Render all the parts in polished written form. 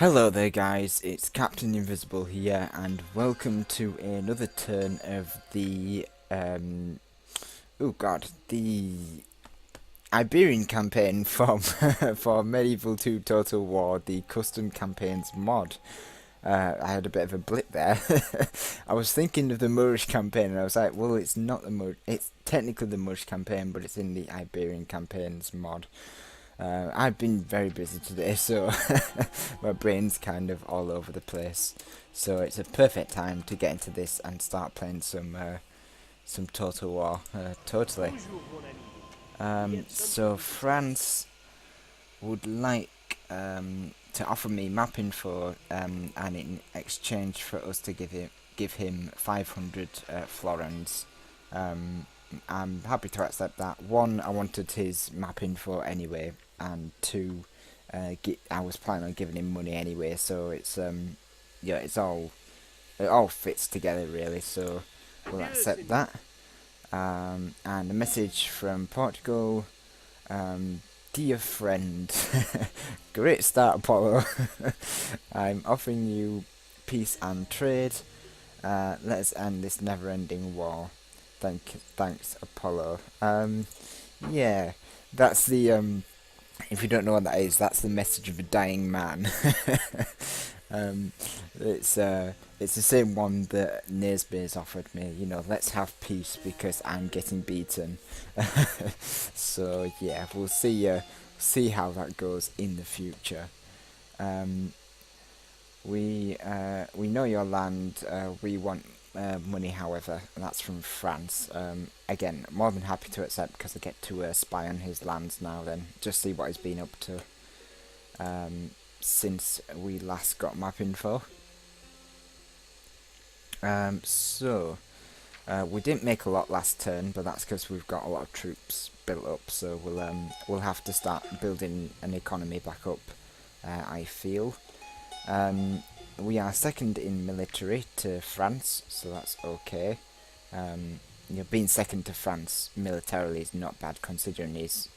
Hello there guys, it's Captain Invisible here and welcome to another turn of the the Iberian campaign from for Medieval 2 Total War, the custom campaigns mod. I had a bit of a blip there. I was thinking of the Moorish campaign and I was like, well, it's not the it's technically the Moorish campaign, but it's in the Iberian campaigns mod. I've been very busy today, so my brain's kind of all over the place. So it's a perfect time to get into this and start playing some Total War. Totally. So France would like to offer me map info, and in exchange for us to give him 500 florins. I'm happy to accept that. One, I wanted his map info anyway, and two, I was planning on giving him money anyway. So it's yeah, it all fits together really. So we'll accept that. And a message from Portugal. Dear friend, great start, Apollo. I'm offering you peace and trade. Let's end this never-ending war. Thanks, Apollo. Yeah, that's the if you don't know what that is, that's the message of a dying man. um, it's the same one that Naisby's offered me. You know, let's have peace because I'm getting beaten. So yeah, we'll see how that goes in the future. We know your land. We want money, however, and that's from France. Again, more than happy to accept because I get to spy on his lands now. Then just see what he's been up to since we last got map info. We didn't make a lot last turn, but that's because we've got a lot of troops built up. So we'll have to start building an economy back up. I feel. We are second in military to France, so that's okay. You know, being second to France militarily is not bad considering his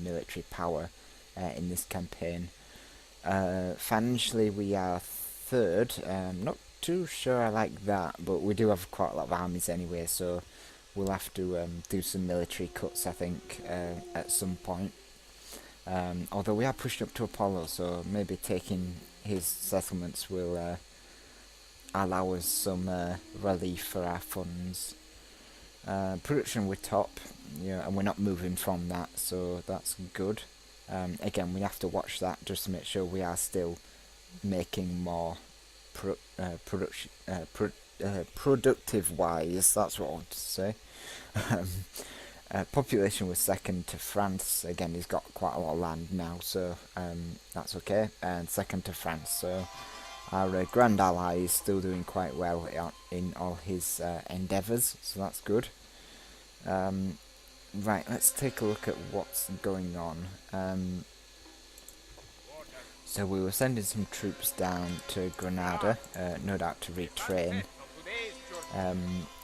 military power in this campaign. Financially, we are third. Not too sure I like that, but we do have quite a lot of armies anyway, so we'll have to do some military cuts, I think, at some point. Although we are pushed up to Apollo, so maybe taking his settlements will allow us some relief for our funds. Production we're top, yeah, and we're not moving from that, so that's good. Again, we have to watch that just to make sure we are still making more productive wise. That's what I want to say. Population was second to France. Again, he's got quite a lot of land now, so that's okay. And second to France, so our grand ally is still doing quite well in all his endeavours, so that's good. Right, let's take a look at what's going on. So we were sending some troops down to Granada, no doubt to retrain.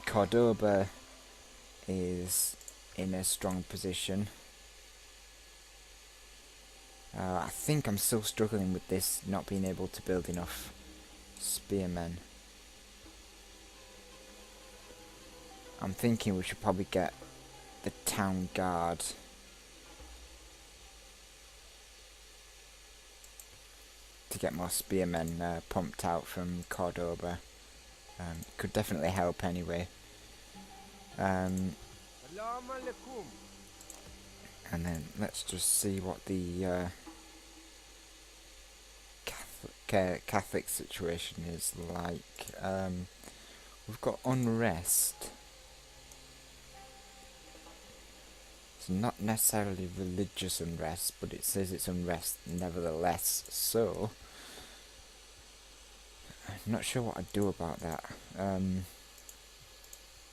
Cordoba is in a strong position. I think I'm still struggling with this, not being able to build enough spearmen. I'm thinking we should probably get the town guard. To get more spearmen pumped out from Cordoba. Could definitely help anyway. And then let's just see what the Catholic situation is like. We've got unrest. It's not necessarily religious unrest, but it says it's unrest nevertheless. So I'm not sure what I'd do about that.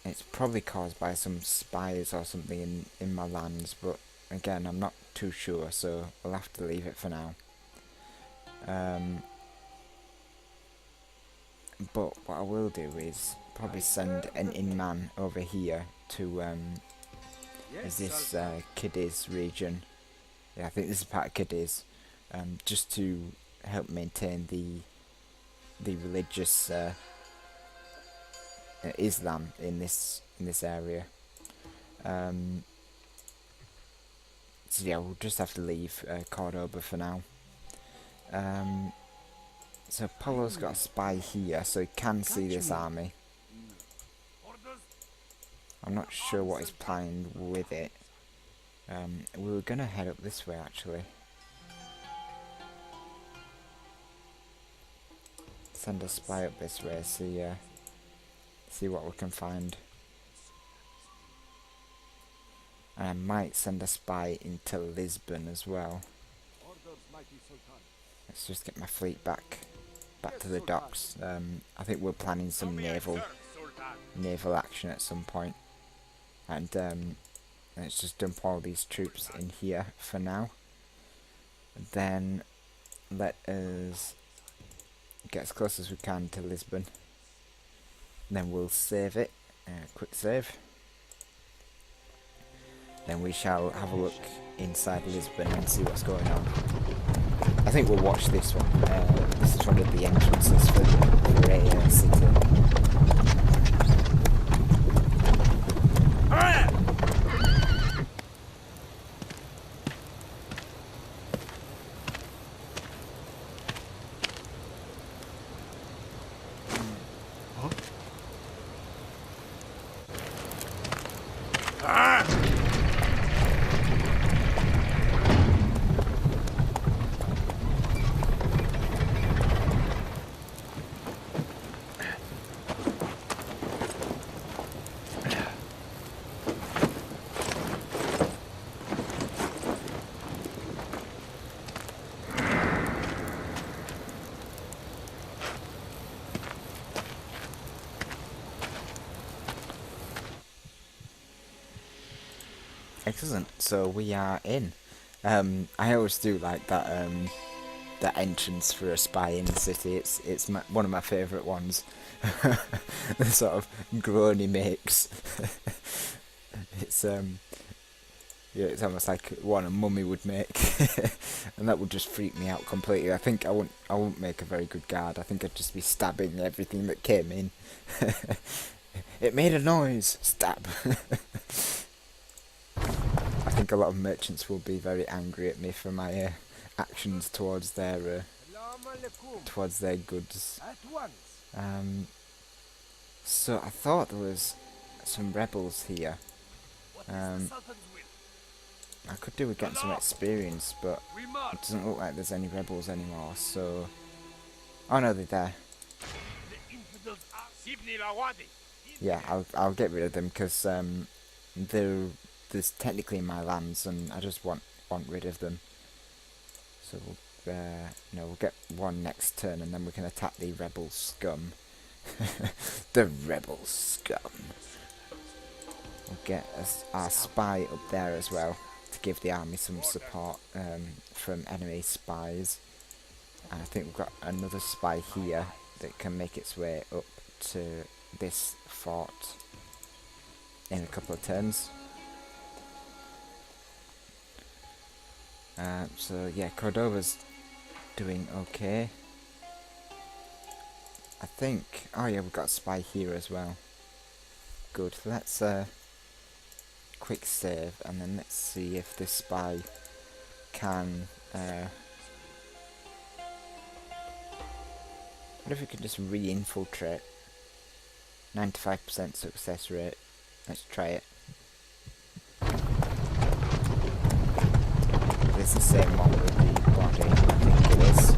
It's probably caused by some spies or something in my lands, but again, I'm not too sure, so we'll have to leave it for now. But what I will do is probably send an in-man over here to is this Cadiz region. Yeah, I think this is part of Cadiz. Just to help maintain the religious Islam in this area. So yeah, we'll just have to leave Cordoba for now. So Polo's got a spy here, so he can see this army. I'm not sure what he's planning with it. We were gonna head up this way actually. Send a spy up this way, see what we can find. And I might send a spy into Lisbon as well. Let's just get my fleet back to the docks. I think we're planning some naval action at some point. And let's just dump all these troops in here for now. Then let us get as close as we can to Lisbon. Then we'll save it. Quick save. Then we shall have a look inside Lisbon and see what's going on. I think we'll watch this one. This is one of the entrances for a city. Excellent. So we are in. I always do like that that entrance for a spy in the city. It's one of my favourite ones. The sort of groan he makes. It's yeah, it's almost like one a mummy would make, and that would just freak me out completely. I think I won't make a very good guard. I think I'd just be stabbing everything that came in. It made a noise. Stab. I think a lot of merchants will be very angry at me for my actions towards their goods. So I thought there was some rebels here. I could do with getting some experience, but it doesn't look like there's any rebels anymore. So, oh no, they're there. Yeah, I'll get rid of them because they're technically in my lands, and I just want rid of them. So we'll get one next turn, and then we can attack the rebel scum. The rebel scum. We'll get our spy up there as well to give the army some support from enemy spies. And I think we've got another spy here that can make its way up to this fort in a couple of turns. So yeah, Cordoba's doing okay. I think. Oh yeah, we've got a spy here as well. Good. Let's quick save, and then let's see if this spy can. What if we could just re-infiltrate? 95% success rate. Let's try it. It's the same one with the body, I think it is.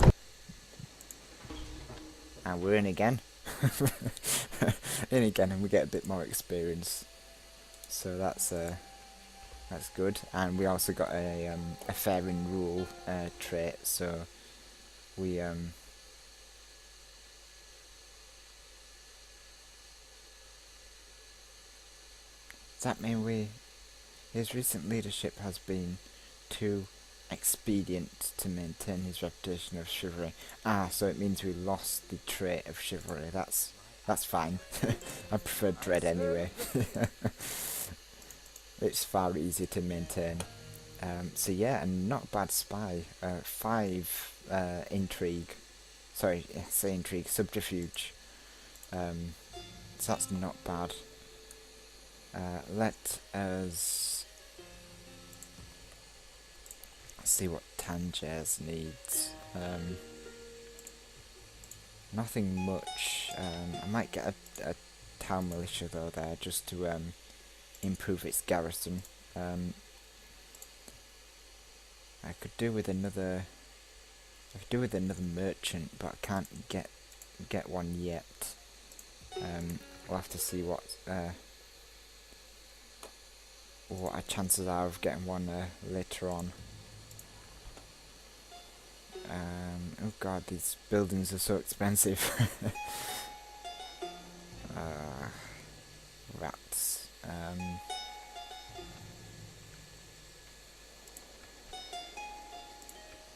And we're in again. In again, and we get a bit more experience. So that's good. And we also got a fair in rule trait, so we does that mean his recent leadership has been too expedient to maintain his reputation of chivalry. Ah, so it means we lost the trait of chivalry. That's fine. I prefer dread anyway. It's far easier to maintain. So yeah, and not bad spy. 5 intrigue. Sorry, say intrigue, subterfuge. So that's not bad. Let us see what Tangiers needs. Nothing much. I might get a town militia though there just to improve its garrison. I could do with another. I could do with another merchant, but I can't get one yet. We'll have to see what our chances are of getting one later on. Oh god, these buildings are so expensive. Rats.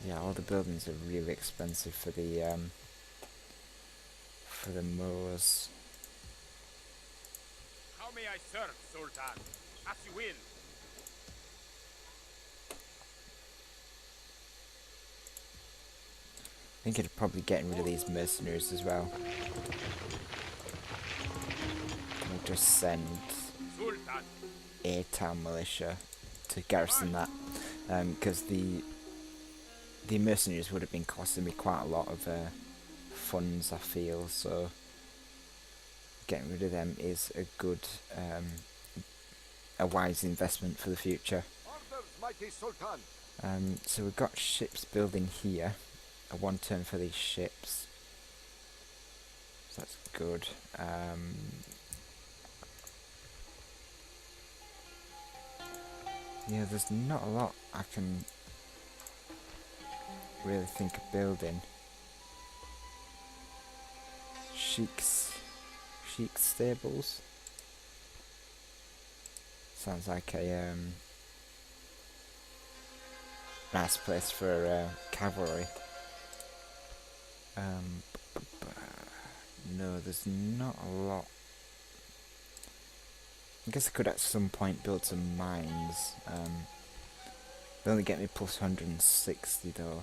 Yeah, all the buildings are really expensive for the Moors. How may I serve, Sultan? As you will. Thinking of probably getting rid of these mercenaries as well. We'll just send Sultan. a town militia to garrison that, because the mercenaries would have been costing me quite a lot of funds, I feel, so getting rid of them is a good, a wise investment for the future. Orders, mighty Sultan. So we've got ships building here, a 1 turn for these ships, so that's good. Yeah, there's not a lot I can really think of building. Sheik's stables sounds like a nice place for cavalry. No, there's not a lot. I guess I could at some point build some mines. They only get me plus 160 though.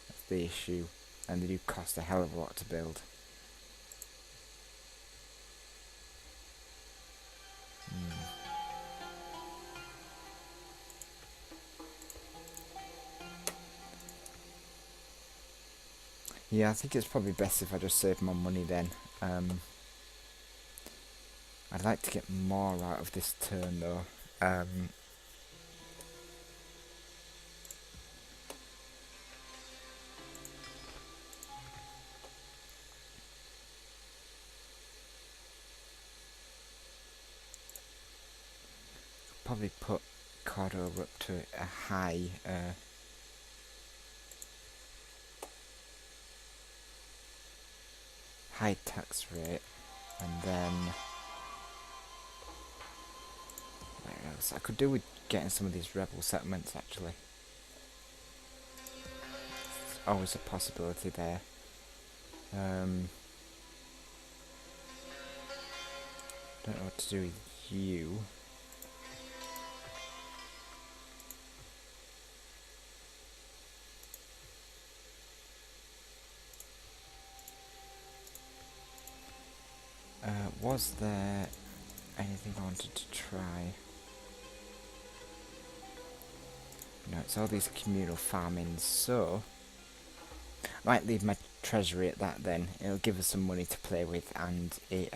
That's the issue, and they do cost a hell of a lot to build. Yeah, I think it's probably best if I just save my money then. I'd like to get more out of this turn though. Probably put Cordoba up to a high tax rate, and then where else? I could do with getting some of these rebel settlements actually. There's always a possibility there. Don't know what to do with you. Was there anything I wanted to try? No, it's all these communal farmings, so I might leave my treasury at that then. It'll give us some money to play with, and it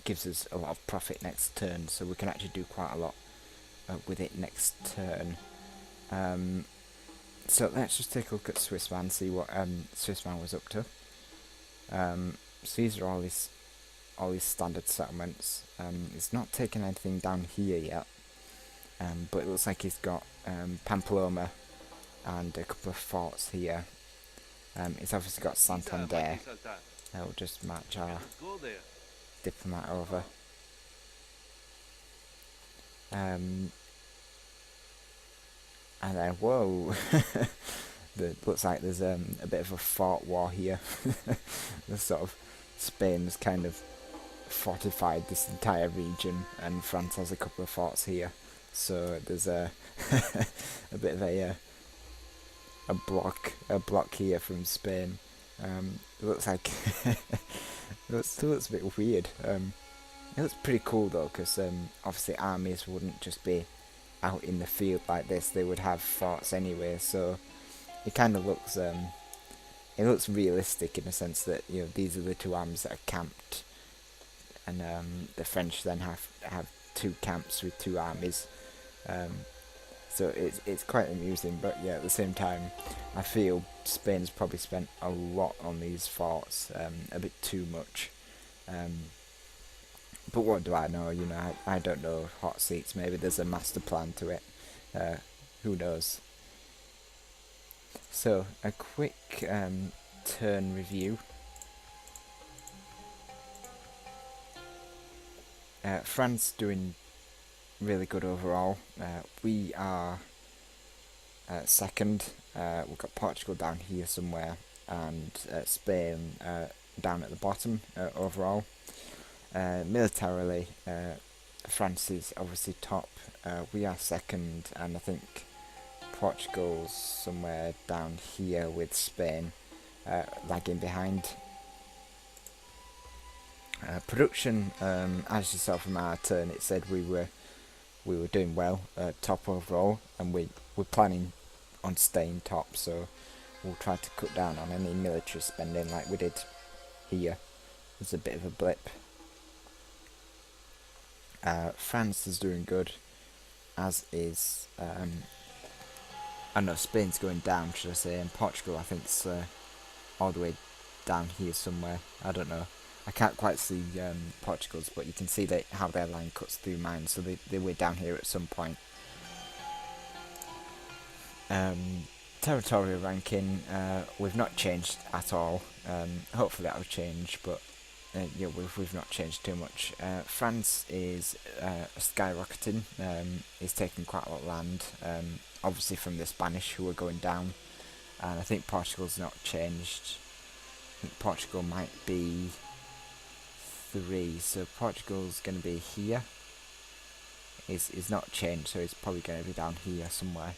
gives us a lot of profit next turn, so we can actually do quite a lot with it next turn. So let's just take a look at Swissman, see what Swissman was up to. So these are all these standard settlements. It's not taken anything down here yet, but it looks like he's got Pamplona and a couple of forts here. He's obviously got Santander. We'll just match our diplomat over. And then, whoa, looks like there's a bit of a fort war here. The sort of Spain's kind of fortified this entire region, and France has a couple of forts here. so there's a a bit of a block here from Spain. It looks like still looks a bit weird. It looks pretty cool though, because obviously armies wouldn't just be out in the field like this; they would have forts anyway. So it kind of looks it looks realistic in the sense that, you know, these are the two armies that are camped, and the French then have two camps with two armies. So it's quite amusing, but yeah, at the same time, I feel Spain's probably spent a lot on these forts, a bit too much. But what do I know? You know, I don't know Hotseats. Maybe there's a master plan to it. Who knows? So a quick turn review. France doing really good overall. We are second. We've got Portugal down here somewhere, and Spain down at the bottom overall. Militarily, France is obviously top. We are second, and I think Portugal's somewhere down here with Spain lagging behind. Production, as you saw from our turn, it said we were doing well, top overall, and we're planning on staying top, so we'll try to cut down on any military spending like we did here. There's a bit of a blip. France is doing good, as is, I know Spain's going down, should I say, and Portugal I think is all the way down here somewhere. I don't know. I can't quite see Portugal's, but you can see how their line cuts through mine, so they were down here at some point. Territorial ranking, we've not changed at all. Hopefully that'll change, but yeah, we've not changed too much. France is skyrocketing. It's taking quite a lot of land, obviously from the Spanish who are going down, and I think Portugal's not changed. I think Portugal might be 3, so Portugal's going to be here. Is not changed, so it's probably going to be down here somewhere.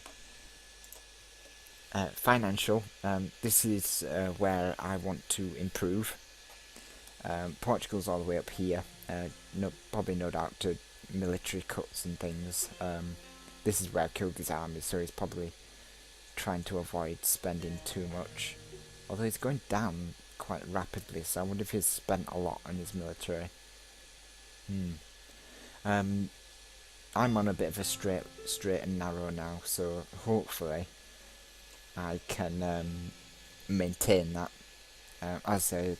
Financial, this is where I want to improve. Portugal's all the way up here. Probably no doubt to military cuts and things. This is where I killed his army, so he's probably trying to avoid spending too much. Although he's going down quite rapidly, so I wonder if he's spent a lot on his military. I'm on a bit of a straight and narrow now, so hopefully I can maintain that. As I say,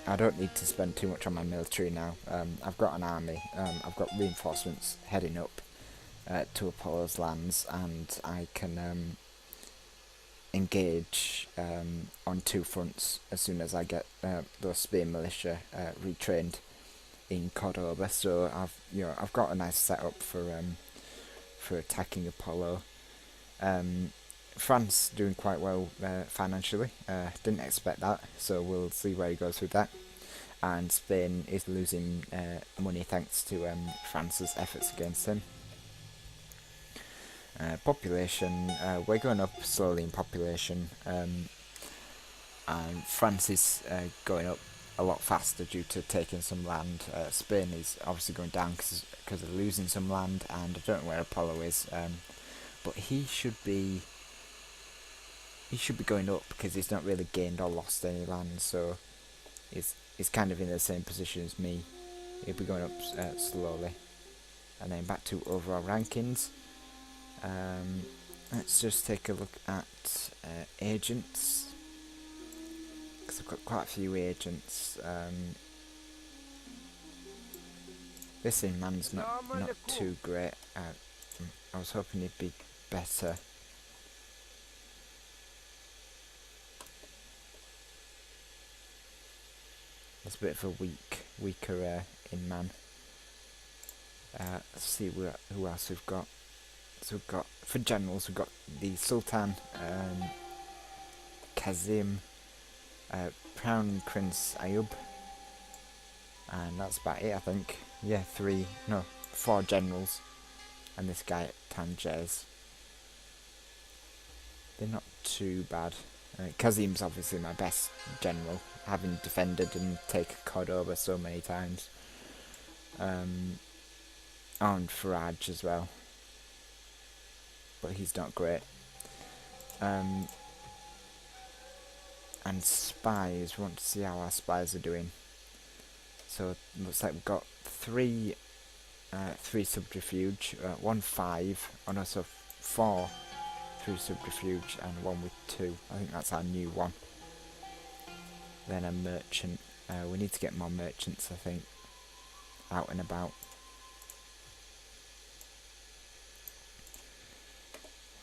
I don't need to spend too much on my military now. I've got an army. I've got reinforcements heading up to Apollo's lands, and I can engage on 2 fronts as soon as I get those Spain militia retrained in Cordoba. So I've got a nice setup for attacking Apollo. France doing quite well financially. Didn't expect that, so we'll see where he goes with that. And Spain is losing money thanks to France's efforts against him. Population, we're going up slowly in population, and France is going up a lot faster due to taking some land. Spain is obviously going down because of losing some land, and I don't know where Apollo is, but he should be going up because he's not really gained or lost any land, so he's kind of in the same position as me. He'll be going up slowly. And then back to overall rankings. Let's just take a look at agents, because I've got quite a few agents. This in man's not too great. I was hoping he'd be better. It's a bit of a weaker in man. Let's see who else we've got. So we've got, for generals, we've got the Sultan, Kazim, Crown Prince Ayub, and that's about it, I think. Yeah, 4 generals. and this guy at Tangiers. They're not too bad. Kazim's obviously my best general, having defended and taken Cordoba so many times. And Faraj as well, but he's not great. And spies, we want to see how our spies are doing. So looks like we've got three subterfuge, 1 5, and also 4 through subterfuge, and 1 with 2. I think that's our new one. Then a merchant. We need to get more merchants, I think, out and about.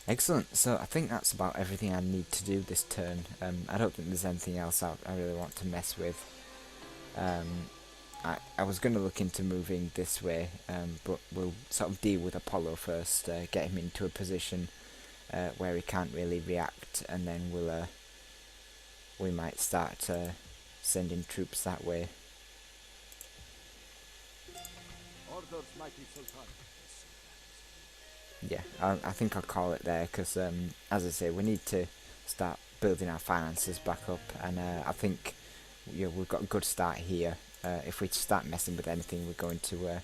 Excellent. So I think that's about everything I need to do this turn. I don't think there's anything else I really want to mess with. I was going to look into moving this way, but we'll sort of deal with Apollo first, get him into a position where he can't really react, and then we might start sending troops that way. Orders, mighty Sultan. Yeah, I think I'll call it there, because as I say, we need to start building our finances back up, and I think we've got a good start here. If we start messing with anything, we're going to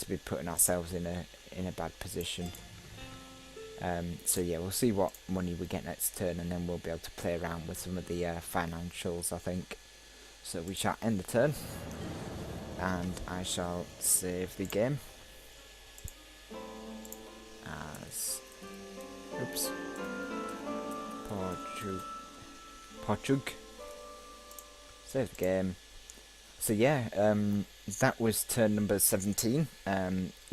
be putting ourselves in a bad position. So yeah, we'll see what money we get next turn, and then we'll be able to play around with some of the financials, I think. So we shall end the turn, and I shall save the game as Portug. Save the game. So yeah, that was turn number 17.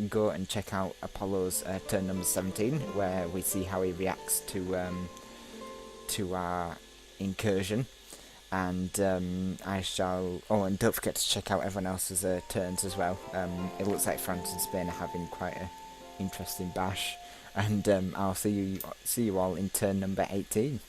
Go and check out Apollo's turn number 17, where we see how he reacts to our incursion. And I shall... Oh, and don't forget to check out everyone else's turns as well. It looks like France and Spain are having quite a interesting bash. And I'll see you all in turn number 18.